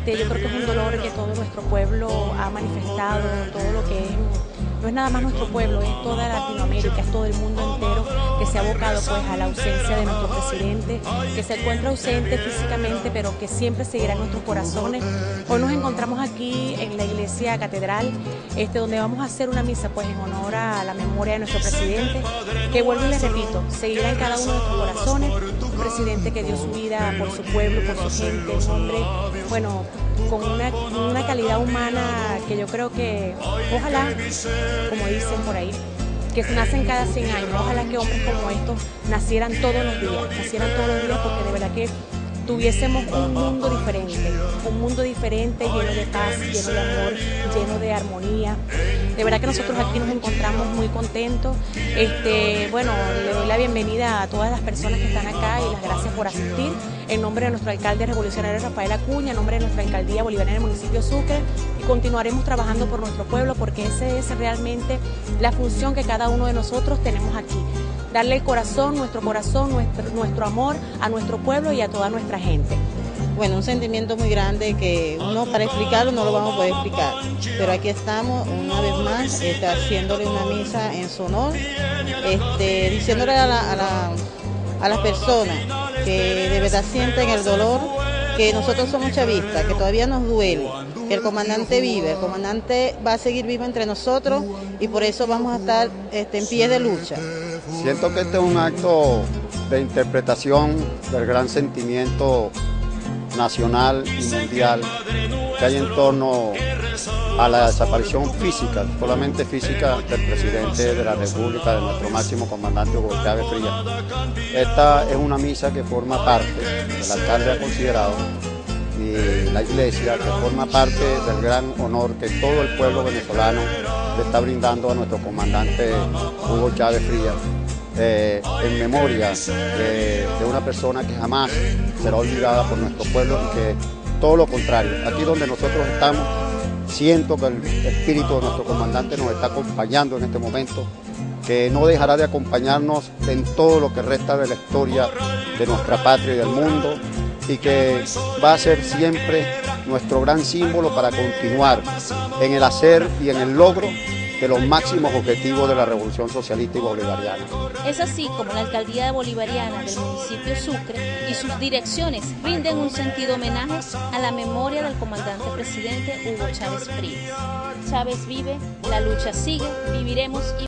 Yo creo que es un dolor que todo nuestro pueblo ha manifestado, todo lo que es, no es nada más nuestro pueblo, es toda Latinoamérica, es todo el mundo entero que se ha abocado pues a la ausencia de nuestro presidente, que se encuentra ausente físicamente, pero que siempre seguirá en nuestros corazones. Hoy nos encontramos aquí en la iglesia catedral, donde vamos a hacer una misa pues en honor a la memoria de nuestro presidente, que vuelvo y les repito, seguirá en cada uno de nuestros corazones, un presidente que dio su vida por su pueblo, por su gente, un hombre, bueno, con una calidad humana que yo creo que, ojalá, como dicen por ahí, que se nacen cada 100 años, ojalá que hombres como estos nacieran todos los días, porque de verdad que tuviésemos un mundo diferente, lleno de paz, lleno de amor, lleno de armonía. De verdad que nosotros aquí nos encontramos muy contentos. Bueno, le doy la bienvenida a todas las personas que están acá y las gracias por asistir. En nombre de nuestro alcalde revolucionario Rafael Acuña, en nombre de nuestra alcaldía bolivariana del municipio de Sucre, y continuaremos trabajando por nuestro pueblo porque esa es realmente la función que cada uno de nosotros tenemos aquí. Darle el corazón, nuestro amor a nuestro pueblo y a toda nuestra gente. Bueno, un sentimiento muy grande que uno para explicarlo no lo vamos a poder explicar, pero aquí estamos una vez más haciéndole una misa en su honor, diciéndole a las personas que de verdad sienten el dolor, que nosotros somos chavistas, que todavía nos duele, que el comandante vive, el comandante va a seguir vivo entre nosotros y por eso vamos a estar en pie de lucha. Siento que este es un acto de interpretación del gran sentimiento nacional y mundial que hay en torno a la desaparición física, solamente física, del presidente de la República, de nuestro máximo comandante Hugo Chávez Frías. Esta es una misa que forma parte, el alcalde ha considerado, y la iglesia, que forma parte del gran honor que todo el pueblo venezolano le está brindando a nuestro comandante Hugo Chávez Frías, en memoria de una persona que jamás será olvidada por nuestro pueblo y que todo lo contrario, aquí donde nosotros estamos, siento que el espíritu de nuestro comandante nos está acompañando en este momento, que no dejará de acompañarnos en todo lo que resta de la historia de nuestra patria y del mundo, y que va a ser siempre nuestro gran símbolo para continuar en el hacer y en el logro de los máximos objetivos de la Revolución Socialista y Bolivariana. Es así como la Alcaldía Bolivariana del municipio Sucre y sus direcciones rinden un sentido homenaje a la memoria del comandante presidente Hugo Chávez Frías. Chávez vive, la lucha sigue, viviremos y